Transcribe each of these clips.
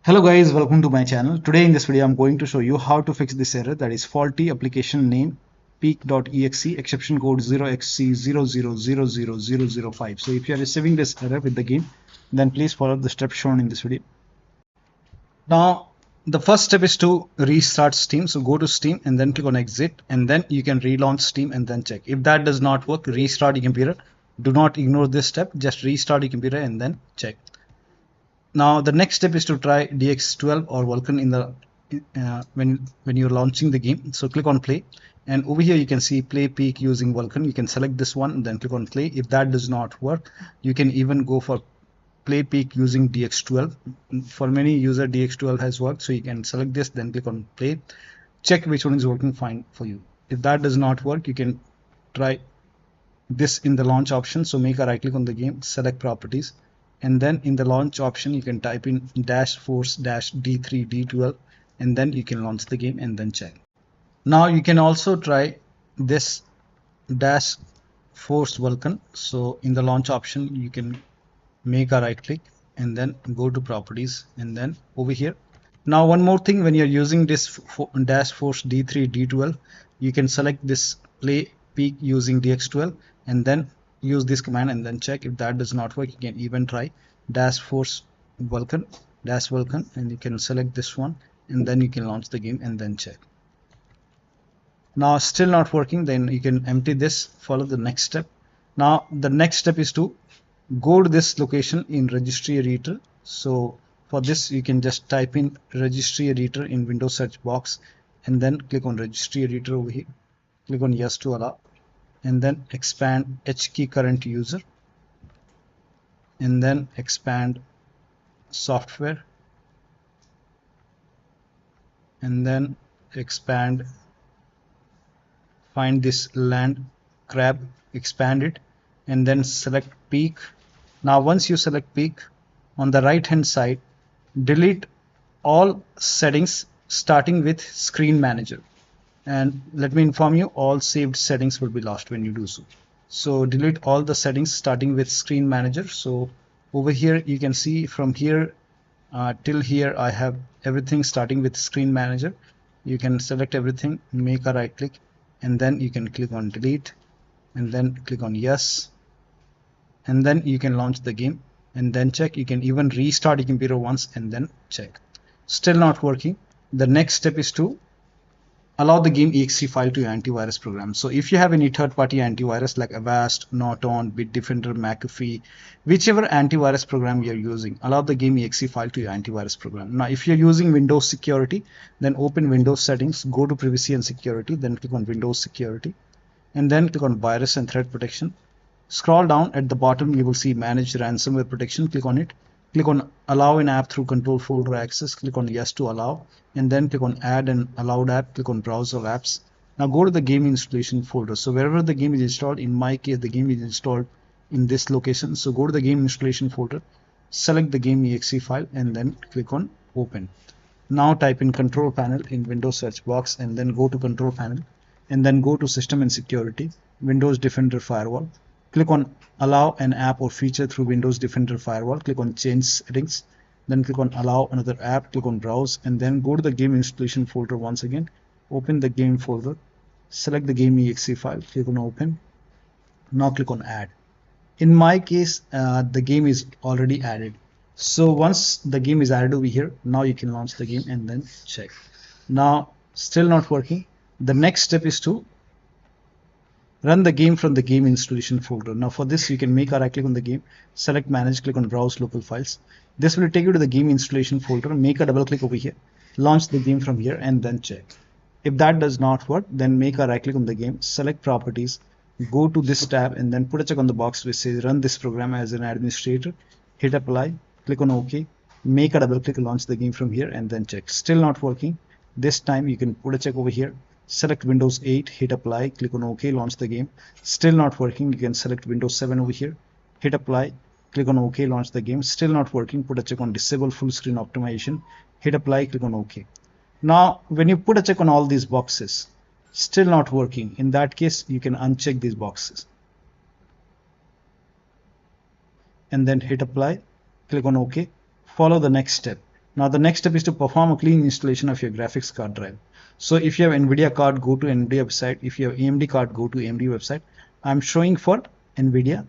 Hello guys, welcome to my channel. Today in this video I'm going to show you how to fix this error, that is faulty application name PEAK.exe exception code 0xc0000005. So if you are receiving this error with the game, then please follow the steps shown in this video. Now the first step is to restart Steam. So go to Steam and then click on exit, and then you can relaunch Steam and then check. If that does not work, restart your computer. Do not ignore this step, just restart your computer and then check. Now the next step is to try DX12 or Vulkan in the when you're launching the game. So click on play, and over here you can see play PEAK using Vulkan. You can select this one and then click on play. If that does not work, you can even go for play PEAK using DX12. For many user DX12 has worked, so you can select this, then click on play. Check which one is working fine for you. If that does not work, you can try this in the launch option. So make a right click on the game, select properties, and then in the launch option you can type in -force-d3d12, and then you can launch the game and then check. Now you can also try this -force-vulkan. So in the launch option you can make a right click and then go to properties, and then over here. Now one more thing, when you're using this -force-d3d12, you can select this play PEAK using DX12 and then use this command and then check. If that does not work, you can even try -force-vulkan, and you can select this one and then you can launch the game and then check. Now still not working, then you can empty this, follow the next step. Now the next step is to go to this location in registry editor. So for this you can just type in registry editor in Windows search box and then click on registry editor over here, click on yes to allow, and then expand HKey current user, and then expand software, and then expand, find this Landcrab, expand it, and then select PEAK. Now once you select PEAK, on the right hand side delete all settings starting with Screenmanager. And let me inform you, all saved settings will be lost when you do so. So delete all the settings starting with Screenmanager. So over here you can see from here till here I have everything starting with Screenmanager. You can select everything, make a right click, and then you can click on delete and then click on yes, and then you can launch the game and then check. You can even restart your computer once and then check. Still not working. The next step is to allow the game exe file to your antivirus program. So if you have any third-party antivirus like Avast, Norton, Bitdefender, McAfee, whichever antivirus program you're using, allow the game exe file to your antivirus program. Now if you're using Windows security, then open Windows settings, go to privacy and security, then click on Windows security, and then click on virus and threat protection. Scroll down, at the bottom you will see manage ransomware protection. Click on it, click on allow an app through control folder access, click on yes to allow, and then click on add an allowed app, click on browser apps. Now go to the game installation folder. So wherever the game is installed, in my case the game is installed in this location. So go to the game installation folder, select the game exe file, and then click on open. Now type in control panel in Windows search box, and then go to control panel, and then go to system and security, Windows Defender firewall. Click on allow an app or feature through Windows Defender firewall, click on change settings, then click on allow another app, click on browse, and then go to the game installation folder once again, open the game folder, select the game exe file, click on open. Now click on add. In my case the game is already added. So once the game is added over here, now you can launch the game and then check. Now still not working. The next step is to run the game from the game installation folder. Now for this you can make a right click on the game, select manage, click on browse local files. This will take you to the game installation folder. Make a double click over here, launch the game from here, and then check. If that does not work, then make a right click on the game, select properties, go to this tab, and then put a check on the box which says run this program as an administrator, hit apply, click on OK, make a double click, launch the game from here, and then check. Still not working. This time you can put a check over here, select Windows 8, hit apply, click on OK, launch the game. Still not working. You can select Windows 7 over here, hit apply, click on OK, launch the game. Still not working. Put a check on disable full screen optimization, hit apply, click on OK. Now when you put a check on all these boxes, still not working, in that case you can uncheck these boxes and then hit apply, click on OK, follow the next step. Now the next step is to perform a clean installation of your graphics card drive. So if you have NVIDIA card, go to NVIDIA website. If you have AMD card, go to AMD website. I'm showing for NVIDIA.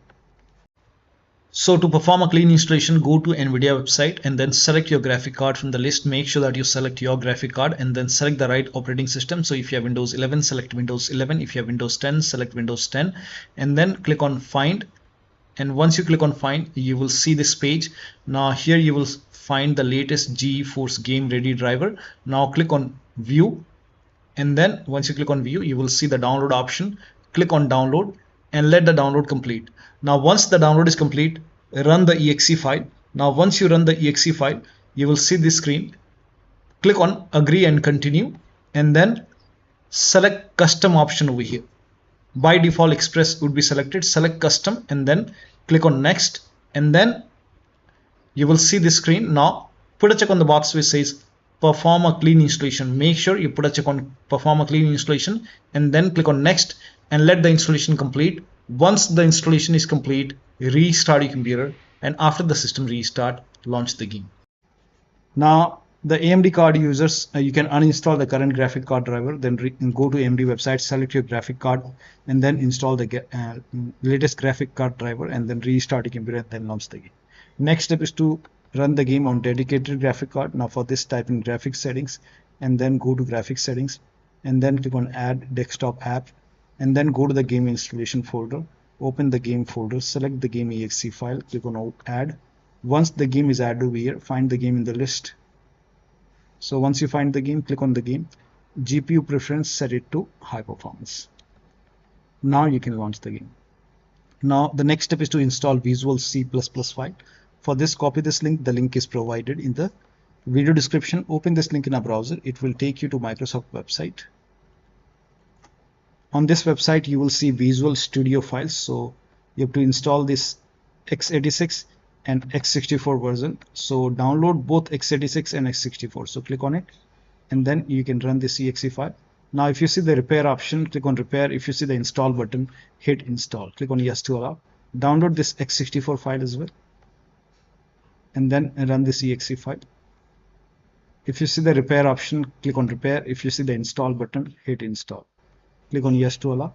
So to perform a clean installation, go to NVIDIA website and then select your graphic card from the list. Make sure that you select your graphic card and then select the right operating system. So if you have Windows 11, select Windows 11. If you have Windows 10, select Windows 10 and then click on Find. And once you click on Find, you will see this page. Now here you will find the latest GeForce Game Ready driver. Now click on View, and then once you click on View, you will see the download option. Click on Download and let the download complete. Now once the download is complete, run the exe file. Now once you run the exe file, you will see this screen. Click on Agree and Continue, and then select Custom option over here. By default Express would be selected. Select Custom and then click on Next, and then you will see this screen. Now put a check on the box which says perform a clean installation. Make sure you put a check on perform a clean installation and then click on Next and let the installation complete. Once the installation is complete, restart your computer, and after the system restart, launch the game. Now the AMD card users, you can uninstall the current graphic card driver, then go to AMD website, select your graphic card and then install the latest graphic card driver and then restart your computer and then launch the game. Next step is to run the game on dedicated graphic card. Now for this, type in graphics settings and then go to graphics settings and then click on add desktop app and then go to the game installation folder. Open the game folder, select the game exe file, click on add. Once the game is added over here, find the game in the list. So once you find the game, click on the game. GPU preference, set it to high performance. Now you can launch the game. Now the next step is to install Visual C++ file. For this, copy this link. The link is provided in the video description. Open this link in a browser. It will take you to Microsoft website. On this website, you will see Visual Studio files. So you have to install this x86 and x64 version. So download both x86 and x64. So click on it and then you can run this exe file. Now if you see the repair option, click on repair. If you see the install button, hit install. Click on yes to allow. Download this x64 file as well and then run this exe file. If you see the repair option, click on repair. If you see the install button, hit install. Click on yes to allow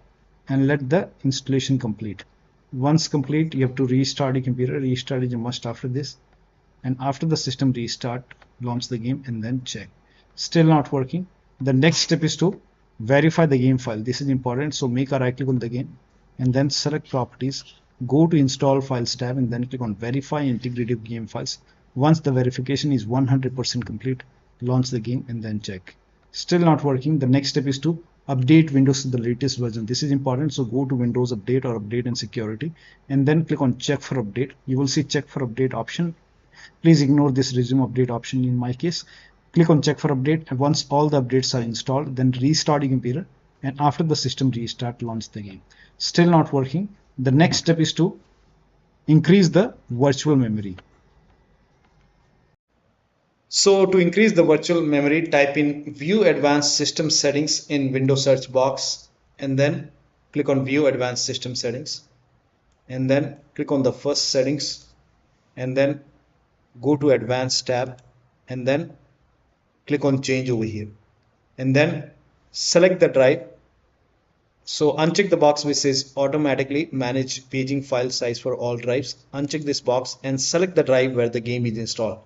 and let the installation complete. Once complete, you have to restart your computer. Restart is a must after this, and after the system restart, launch the game and then check. Still not working. The next step is to verify the game file. This is important, so make a right click on the game and then select properties, go to install files tab and then click on verify integrity of game files. Once the verification is 100% complete, launch the game and then check. Still not working. The next step is to update Windows to the latest version. This is important, so go to Windows Update or Update and Security and then click on check for update. You will see check for update option. Please ignore this resume update option in my case. Click on check for update, and once all the updates are installed, then restart your computer and after the system restart, launch the game. Still not working. The next step is to increase the virtual memory. So to increase the virtual memory, type in View Advanced System Settings in Windows search box and then click on View Advanced System Settings and then click on the first settings and then go to Advanced tab and then click on Change over here and then select the drive. So uncheck the box which says automatically manage paging file size for all drives. Uncheck this box and select the drive where the game is installed.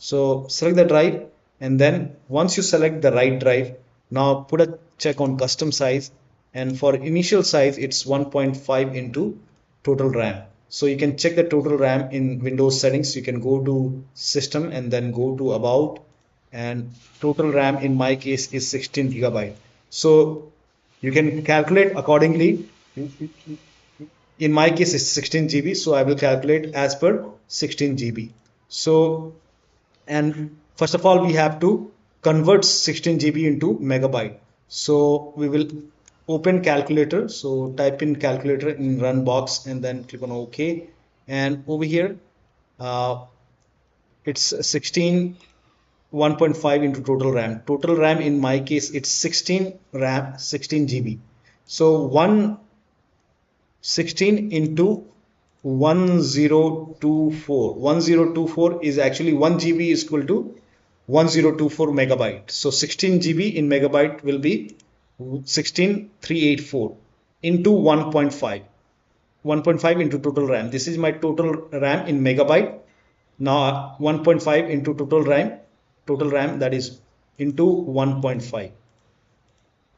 So select the drive and then once you select the right drive, now put a check on custom size, and for initial size it's 1.5 into total RAM. So you can check the total RAM in Windows settings. You can go to system and then go to about, and total RAM in my case is 16 GB. So you can calculate accordingly. In my case it's 16 GB, so I will calculate as per 16 GB. So, and first of all we have to convert 16 GB into megabyte. So we will open calculator. So type in calculator in run box and then click on OK, and over here it's 16 1.5 into total RAM. Total RAM in my case it's 16 RAM 16 GB. So 16 into 1024 is actually 1 GB is equal to 1024 megabyte. So 16 GB in megabyte will be 16384 into 1.5. 1.5 into total RAM. This is my total RAM in megabyte. Now 1.5 into total RAM that is into 1.5.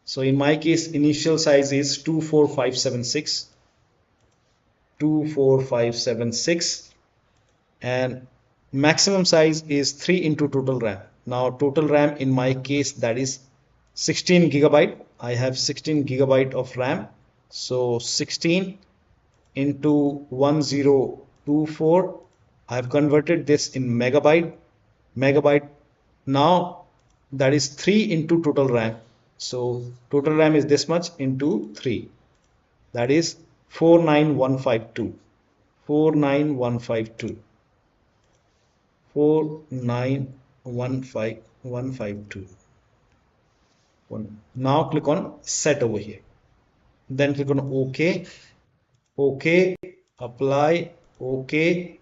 So in my case, initial size is 24576 and maximum size is 3 into total RAM. Now total RAM in my case, that is 16 gigabyte. I have 16 gigabyte of RAM. So 16 into 1024, I have converted this in megabyte. Now that is 3 into total RAM. So total RAM is this much into 3, that is 49152. 49152. Now click on set over here, then click on OK, apply, OK.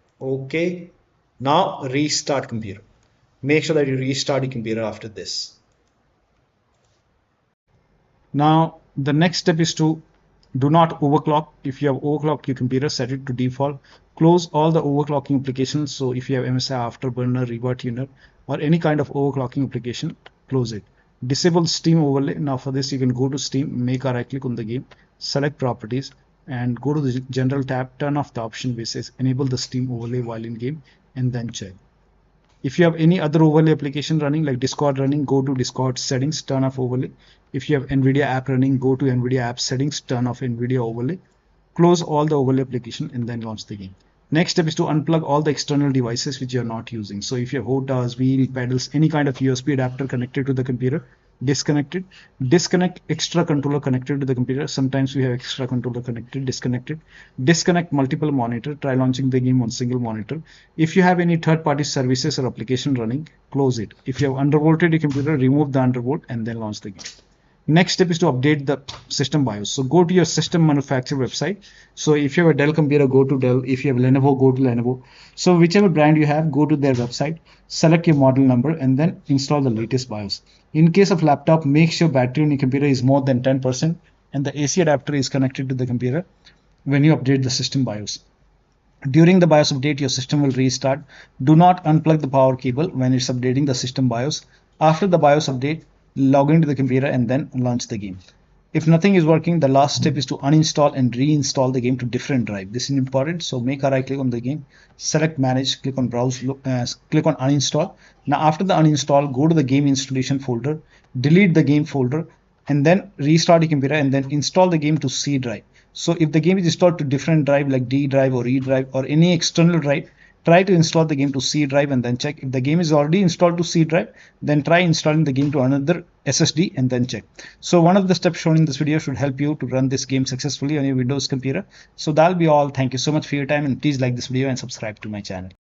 Now restart computer. Make sure that you restart your computer after this. Now the next step is to do not overclock. If you have overclocked your computer, set it to default. Close all the overclocking applications. So if you have MSI, Afterburner, RivaTuner, or any kind of overclocking application, close it. Disable Steam overlay. Now for this, you can go to Steam, make a right click on the game, select properties, and go to the general tab, turn off the option which says enable the Steam overlay while in game, and then check. If you have any other overlay application running like Discord running, go to Discord settings, turn off overlay. If you have NVIDIA app running, go to NVIDIA app settings, turn off NVIDIA overlay. Close all the overlay application and then launch the game. Next step is to unplug all the external devices which you are not using. So if you have HOTAs, wheel, pedals, any kind of USB adapter connected to the computer, disconnect it. Disconnect extra controller connected to the computer. Sometimes we have extra controller connected, disconnected. Disconnect multiple monitor. Try launching the game on single monitor. If you have any third-party services or application running, close it. If you have undervolted your computer, remove the undervolt and then launch the game. Next step is to update the system BIOS. So go to your system manufacturer website. So if you have a Dell computer, go to Dell. If you have Lenovo, go to Lenovo. So whichever brand you have, go to their website, select your model number, and then install the latest BIOS. In case of laptop, make sure battery on your computer is more than 10% and the AC adapter is connected to the computer when you update the system BIOS. During the BIOS update, your system will restart. Do not unplug the power cable when it's updating the system BIOS. After the BIOS update, log into the computer and then launch the game. If nothing is working, the last step is to uninstall and reinstall the game to different drive. This is important. So make a right click on the game, select manage, click on browse, click on uninstall. Now after the uninstall, go to the game installation folder, delete the game folder, and then restart your computer and then install the game to C drive. So if the game is installed to different drive like D drive or E drive or any external drive, try to install the game to C drive and then check. If the game is already installed to C drive, then try installing the game to another SSD and then check. So one of the steps shown in this video should help you to run this game successfully on your Windows computer. So that'll be all. Thank you so much for your time, and please like this video and subscribe to my channel.